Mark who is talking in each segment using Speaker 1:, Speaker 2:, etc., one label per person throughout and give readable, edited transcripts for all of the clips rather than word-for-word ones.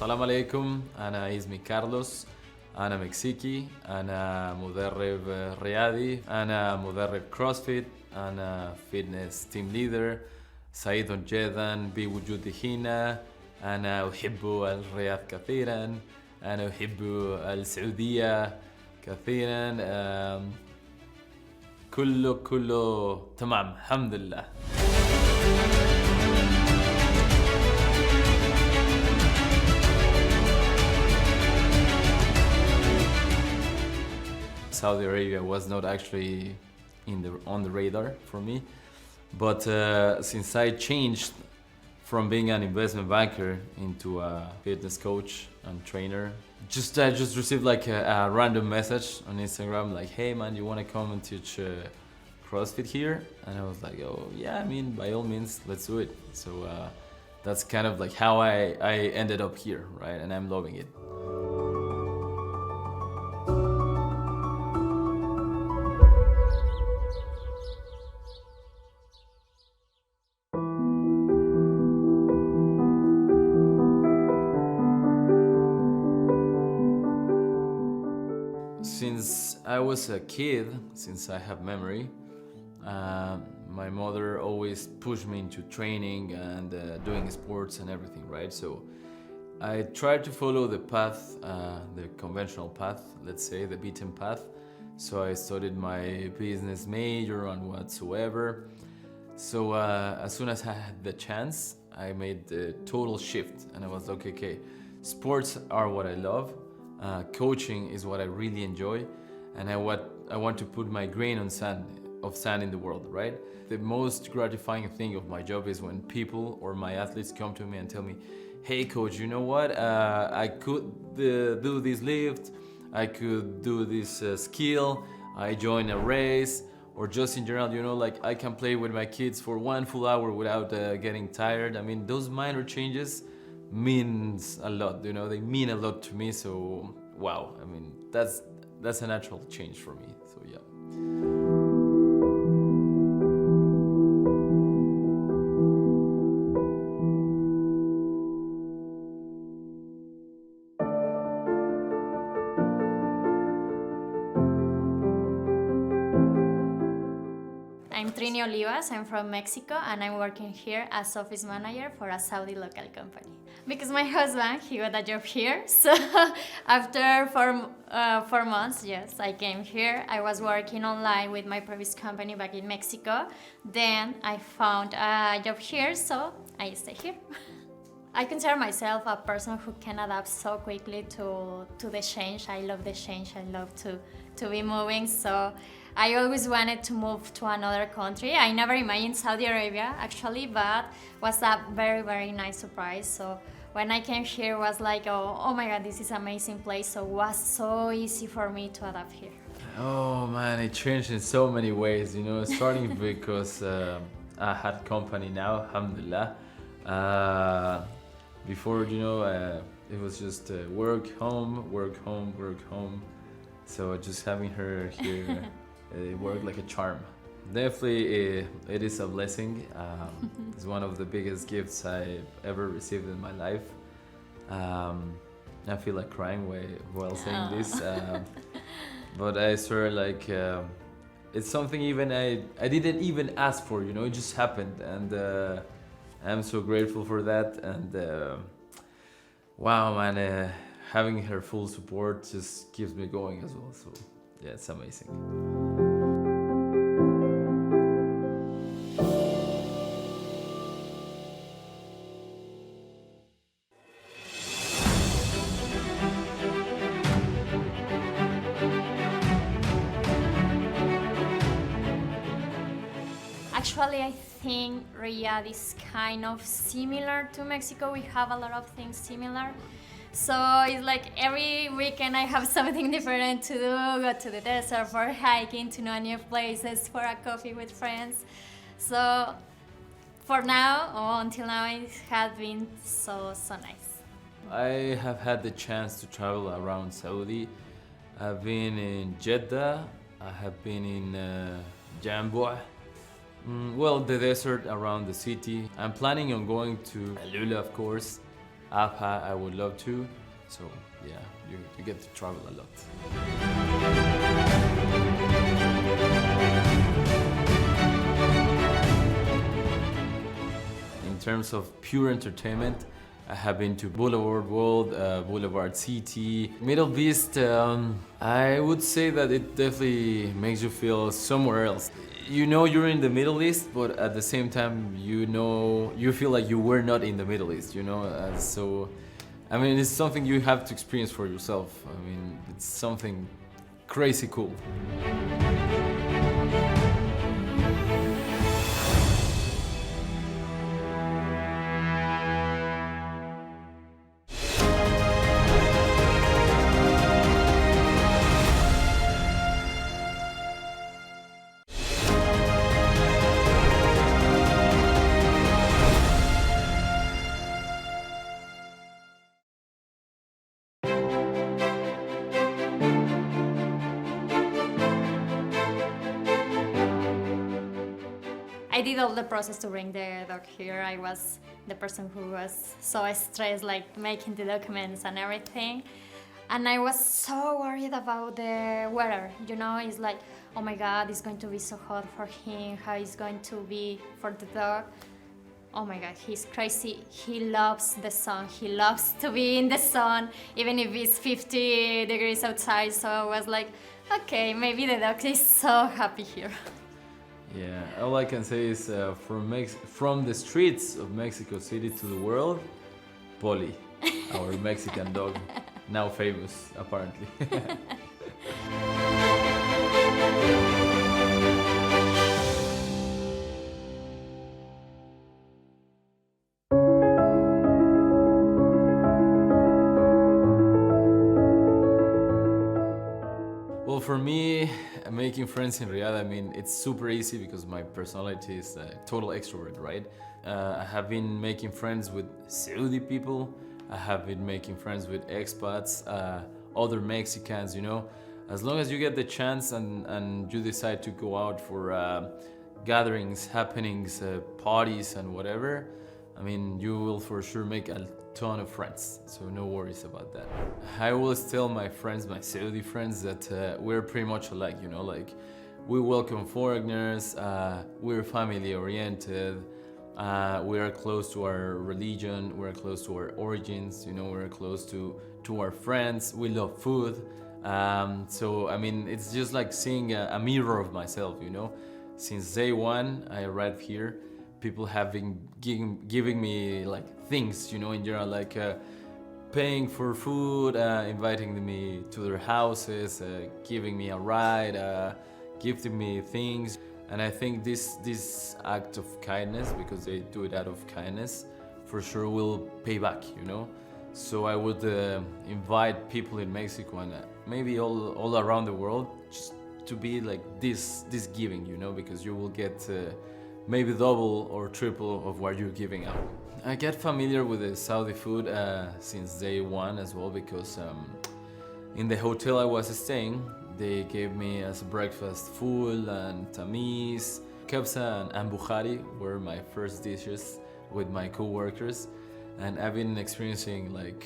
Speaker 1: السلام عليكم. أنا اسمي كارلوس. أنا مكسيكي. أنا مدرب رياضي. أنا مدرب كروسفيت. أنا فيتنس تيم ليدر. سعيد جدا بوجودي هنا. أنا أحب الرياض كثيرا. أنا أحب السعودية كثيرا. كله تمام الحمد لله. Saudi Arabia was not actually on the radar for me, but since I changed from being an investment banker into a fitness coach and trainer, I just received like a random message on Instagram like, hey man, you want to come and teach CrossFit here? And I was like, oh yeah, I mean, by all means, let's do it. So that's kind of like how I ended up here, right? And I'm loving it. Since I was a kid, since I have memory, my mother always pushed me into training and doing sports and everything, right? So I tried to follow the path, the conventional path, let's say, the beaten path. So I studied my business major and whatsoever. So as soon as I had the chance, I made the total shift and I was like, okay, sports are what I love. Coaching is what I really enjoy, and I want to put my grain of sand in the world, right? The most gratifying thing of my job is when people or my athletes come to me and tell me, hey coach, you know what, I could do this lift, I could do this skill, I joined a race, or just in general, you know, like I can play with my kids for 1 full hour without getting tired. I mean, those minor changes means a lot, you know, they mean a lot to me. So wow, I mean, that's a natural change for me. So yeah.
Speaker 2: I'm Trini Olivas, I'm from Mexico, and I'm working here as office manager for a Saudi local company. Because my husband, he got a job here, so after 4 months, yes, I came here. I was working online with my previous company back in Mexico. Then I found a job here, so I stay here. I consider myself a person who can adapt so quickly to the change. I love the change, I love to be moving, so I always wanted to move to another country. I never imagined Saudi Arabia actually, but was a very, very nice surprise. So when I came here, it was like, oh my God, this is an amazing place. So it was so easy for me to adapt here.
Speaker 1: Oh man, it changed in so many ways, you know, starting because I had company now, alhamdulillah. Before, you know, it was just work, home, work, home, work, home. So just having her here, it worked like a charm. Definitely, it is a blessing. It's one of the biggest gifts I've ever received in my life. I feel like crying while saying this, but I swear, like, it's something even I didn't even ask for. You know, it just happened, and I'm so grateful for that. And wow, man, having her full support just keeps me going as well. So yeah, it's amazing.
Speaker 2: Actually, I think Riyadh is kind of similar to Mexico. We have a lot of things similar. So it's like every weekend I have something different to do, go to the desert for hiking, to know new places, for a coffee with friends. So for now, until now, it has been so nice.
Speaker 1: I have had the chance to travel around Saudi. I've been in Jeddah, I have been in Jambu', well, the desert around the city. I'm planning on going to Alula, of course. APA, I would love to. So yeah, you get to travel a lot. In terms of pure entertainment, I have been to Boulevard World, Boulevard City, Middle East. I would say that it definitely makes you feel somewhere else. You know you're in the Middle East, but at the same time, you feel like you were not in the Middle East. So, I mean, it's something you have to experience for yourself. I mean, it's something crazy cool.
Speaker 2: I did all the process to bring the dog here. I was the person who was so stressed, like making the documents and everything. And I was so worried about the weather. It's like, oh my God, it's going to be so hot for him. How it's going to be for the dog. Oh my God, he's crazy. He loves the sun. He loves to be in the sun, even if it's 50 degrees outside. So I was like, okay, maybe the dog is so happy here.
Speaker 1: Yeah, all I can say is from the streets of Mexico City to the world, Polly, our Mexican dog, now famous apparently. Well, for me, making friends in Riyadh, I mean, it's super easy because my personality is a total extrovert, right? I have been making friends with Saudi people. I have been making friends with expats, other Mexicans, As long as you get the chance and you decide to go out for gatherings, happenings, parties, and whatever, I mean, you will for sure make a ton of friends, so no worries about that. I always tell my friends, my Saudi friends, that we're pretty much alike, like we welcome foreigners, we're family oriented, we are close to our religion, we're close to our origins, we're close to our friends, we love food. So, I mean, it's just like seeing a mirror of myself, Since day one, I arrived here, people have been giving me like things, in general, like paying for food, inviting me to their houses, giving me a ride, gifting me things. And I think this act of kindness, because they do it out of kindness, for sure will pay back, So I would invite people in Mexico and maybe all around the world just to be like this giving, because you will get maybe double or triple of what you're giving out. I get familiar with the Saudi food since day one as well, because in the hotel I was staying, they gave me as a breakfast ful and tamiz, kebsa and bukhari were my first dishes with my co-workers, and I've been experiencing like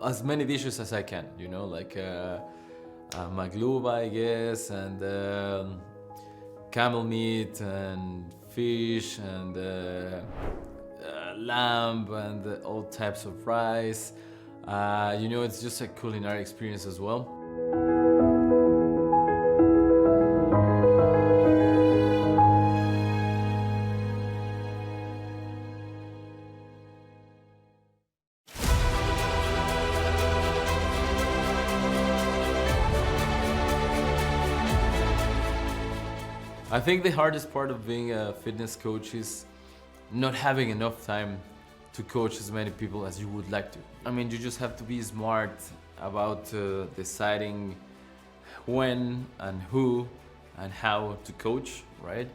Speaker 1: as many dishes as I can, like magluba, I guess, and camel meat and fish and lamb and all types of rice. It's just a culinary experience as well. I think the hardest part of being a fitness coach is not having enough time to coach as many people as you would like to. I mean, you just have to be smart about deciding when and who and how to coach, right?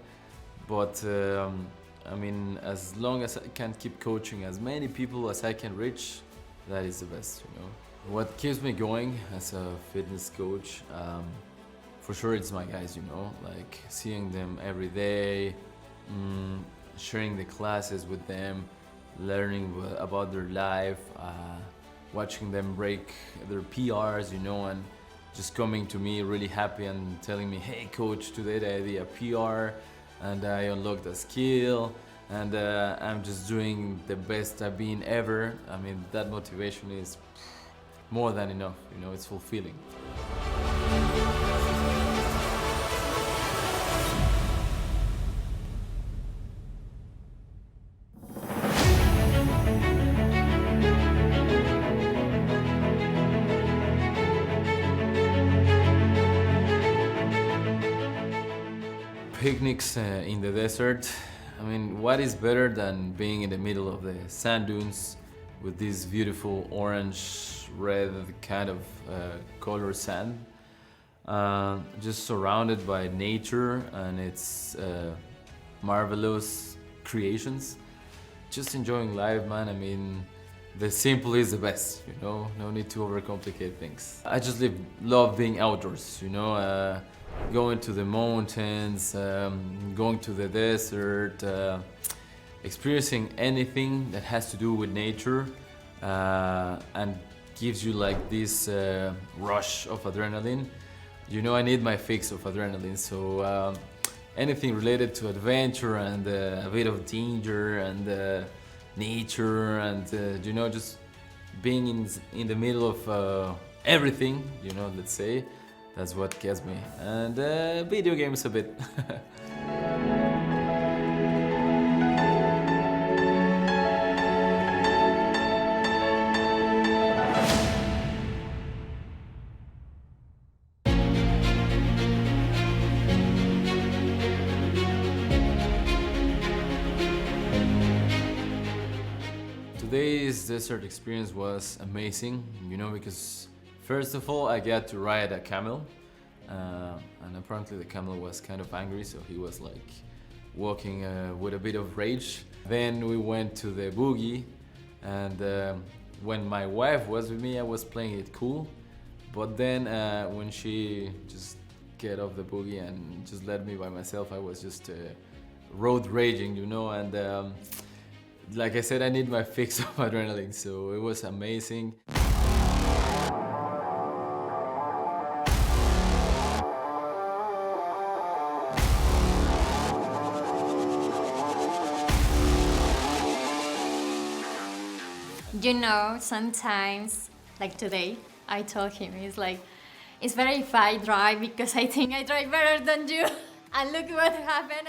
Speaker 1: But I mean, as long as I can keep coaching as many people as I can reach, that is the best, What keeps me going as a fitness coach, for sure it's my guys, like seeing them every day, sharing the classes with them, learning about their life, watching them break their PRs, and just coming to me really happy and telling me, hey coach, today I did a PR and I unlocked a skill and I'm just doing the best I've been ever. I mean, that motivation is more than enough, it's fulfilling. Picnics in the desert. I mean, what is better than being in the middle of the sand dunes with this beautiful orange, red kind of color sand, just surrounded by nature and its marvelous creations. Just enjoying life, man. I mean, the simple is the best, no need to overcomplicate things. I just love being outdoors, going to the mountains, going to the desert, experiencing anything that has to do with nature and gives you like this rush of adrenaline. I need my fix of adrenaline, so anything related to adventure and a bit of danger and nature and just being in the middle of everything, let's say, that's what gets me. And video games a bit. Today's desert experience was amazing, because first of all, I got to ride a camel, and apparently the camel was kind of angry, so he was like walking with a bit of rage. Then we went to the boogie, and when my wife was with me, I was playing it cool, but then when she just get off the boogie and just let me by myself, I was just road raging, and like I said, I need my fix of adrenaline, so it was amazing.
Speaker 2: Sometimes, like today, I told him, it's better if I drive because I think I drive better than you. And look what happened.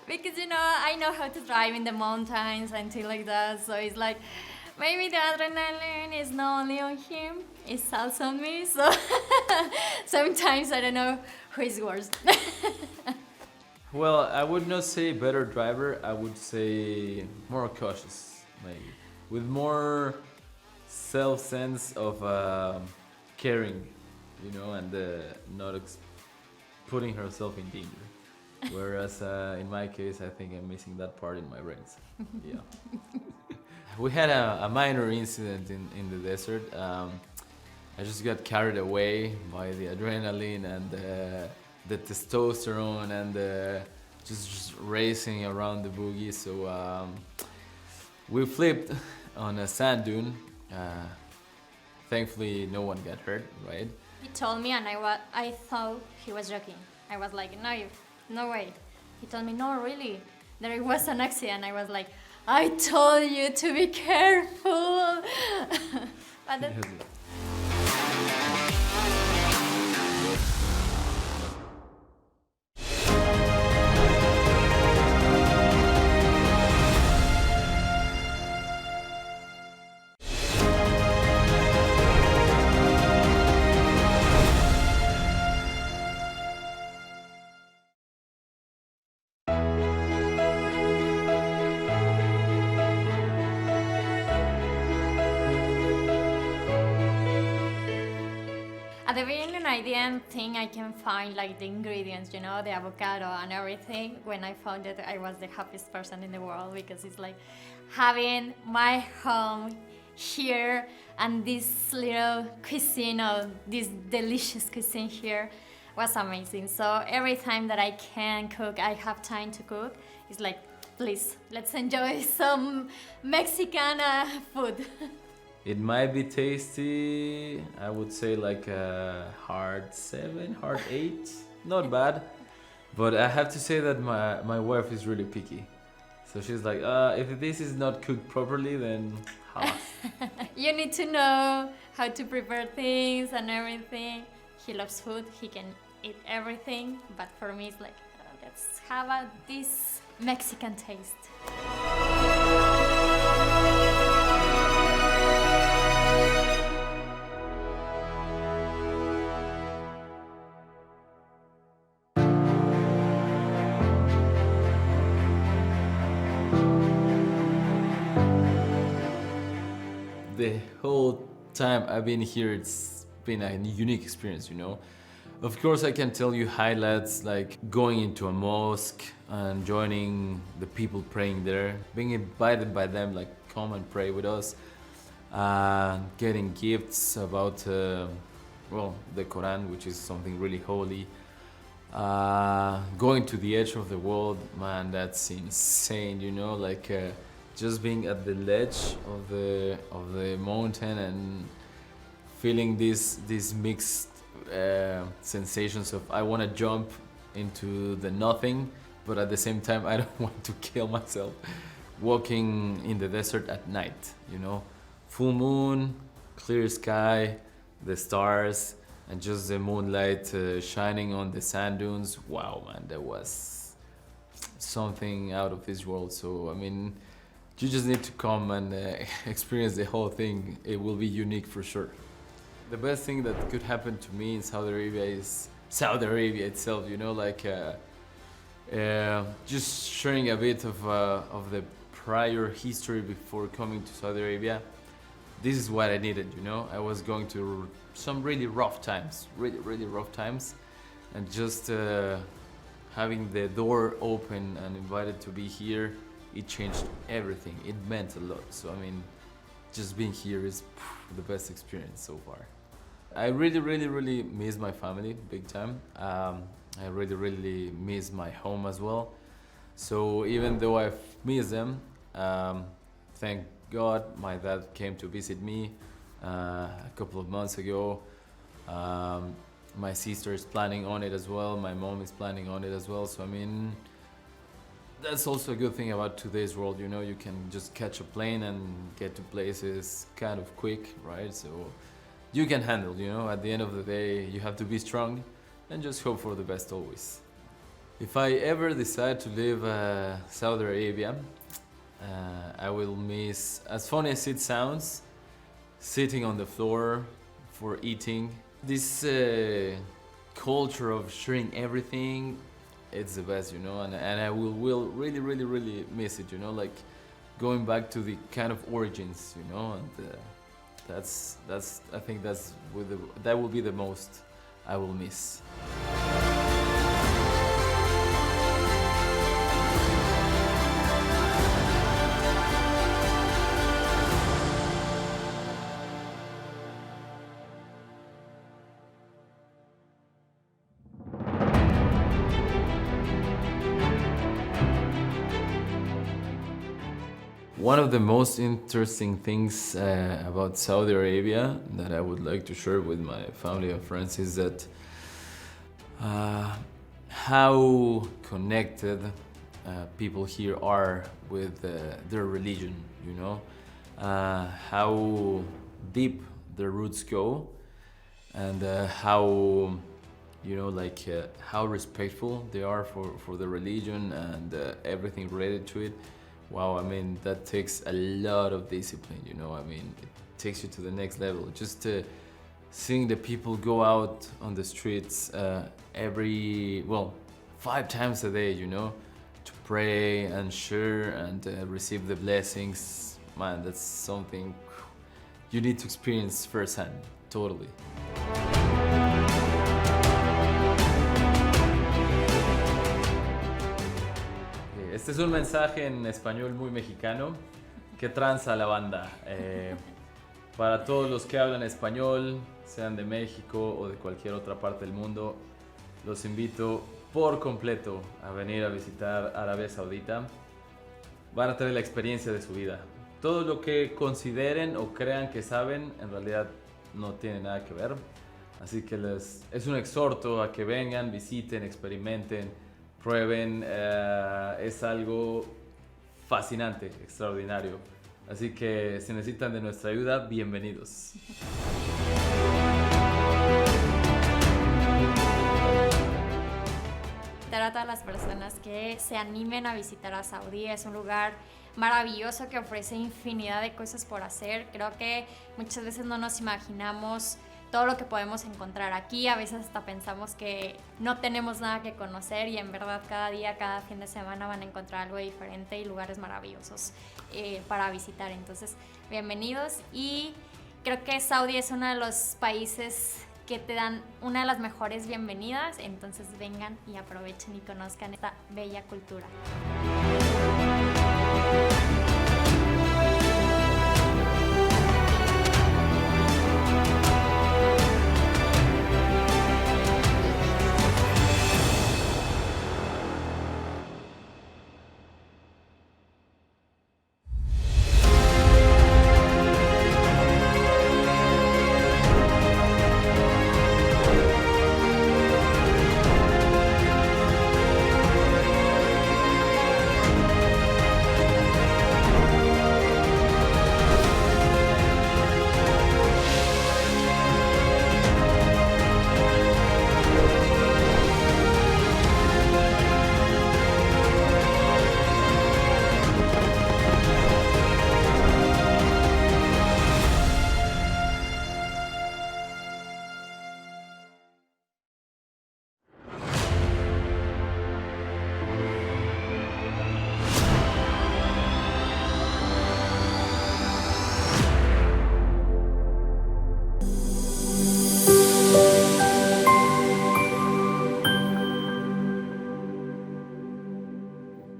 Speaker 2: Because, I know how to drive in the mountains and things like that. So it's like, maybe the adrenaline is not only on him, it's also on me. So sometimes I don't know who is worse.
Speaker 1: Well, I would not say better driver, I would say more cautious, maybe. With more self-sense of caring, and not putting herself in danger. Whereas in my case, I think I'm missing that part in my brains. Yeah. We had a minor incident in the desert. I just got carried away by the adrenaline and the testosterone and just racing around the boogie. So we flipped on a sand dune. Thankfully, no one got hurt, right?
Speaker 2: He told me, and I thought he was joking. I was like, no way. He told me, no, really, there was an accident. I was like, I told you to be careful. But then, at the beginning, I didn't think I can find like the ingredients, the avocado and everything. When I found it, I was the happiest person in the world because it's like having my home here and this little cuisine or this delicious cuisine here was amazing. So every time that I can cook, I have time to cook, it's like please, let's enjoy some Mexican food.
Speaker 1: It might be tasty. I would say like a hard 7, hard 8. Not bad. But I have to say that my wife is really picky. So she's like, if this is not cooked properly, then halas.
Speaker 2: You need to know how to prepare things and everything. He loves food, he can eat everything, but for me it's like, let's have this Mexican taste.
Speaker 1: The whole time I've been here, it's been a unique experience, you know. Of course, I can tell you highlights like going into a mosque and joining the people praying there, being invited by them, like come and pray with us, getting gifts about, the Quran, which is something really holy. Going to the edge of the world, man, that's insane, you know, like just being at the ledge of the mountain and feeling these mixed sensations of I want to jump into the nothing, but at the same time I don't want to kill myself. Walking in the desert at night, you know, full moon, clear sky, the stars, and just the moonlight shining on the sand dunes. Wow, man, that was something out of this world. So I mean, you just need to come and experience the whole thing. It will be unique for sure. The best thing that could happen to me in Saudi Arabia is Saudi Arabia itself, you know, like just sharing a bit of the prior history before coming to Saudi Arabia. This is what I needed, you know. I was going to some really rough times, really rough times, and just having the door open and invited to be here, it changed everything. It meant a lot. So I mean, just being here is the best experience so far. I really miss my family big time. I really miss my home as well. So even though I've missed them, thank God my dad came to visit me a couple of months ago. My sister is planning on it as well. My mom is planning on it as well. So I mean, that's also a good thing about today's world, you know, you can just catch a plane and get to places kind of quick, right? So you can handle, you know, at the end of the day, you have to be strong and just hope for the best always. If I ever decide to leave Saudi Arabia, I will miss, as funny as it sounds, sitting on the floor for eating. This culture of sharing everything, it's the best, you know, and I will really miss it, you know, like going back to the kind of origins, you know, and that's I think that will be the most I will miss. One of the most interesting things about Saudi Arabia that I would like to share with my family and friends is that how connected people here are with their religion, you know, how deep their roots go, and how, you know, like how respectful they are for the religion and everything related to it. Wow, I mean, that takes a lot of discipline, you know, I mean, it takes you to the next level. Just seeing the people go out on the streets 5 times a day, you know, to pray and share and receive the blessings. Man, that's something you need to experience firsthand, totally. Este es un mensaje en español muy mexicano. ¿Qué tranza la banda? Para todos los que hablan español, sean de México o de cualquier otra parte del mundo, los invito por completo a venir a visitar Arabia Saudita. van a tener la experiencia de su vida. Todo lo que consideren o crean que saben, en realidad no tiene nada que ver. Así que es un exhorto a que vengan, visiten, experimenten, prueben. Es algo fascinante, extraordinario. Así que si necesitan de nuestra ayuda, bienvenidos.
Speaker 2: A todas las personas que se animen a visitar a Saudí. Es un lugar maravilloso que ofrece infinidad de cosas por hacer. Creo que muchas veces no nos imaginamos todo lo que podemos encontrar aquí. A veces hasta pensamos que no tenemos nada que conocer y en verdad cada día, cada fin de semana van a encontrar algo diferente y lugares maravillosos para visitar. Entonces, bienvenidos, y creo que Saudí es uno de los países que te dan una de las mejores bienvenidas. Entonces vengan y aprovechen y conozcan esta bella cultura.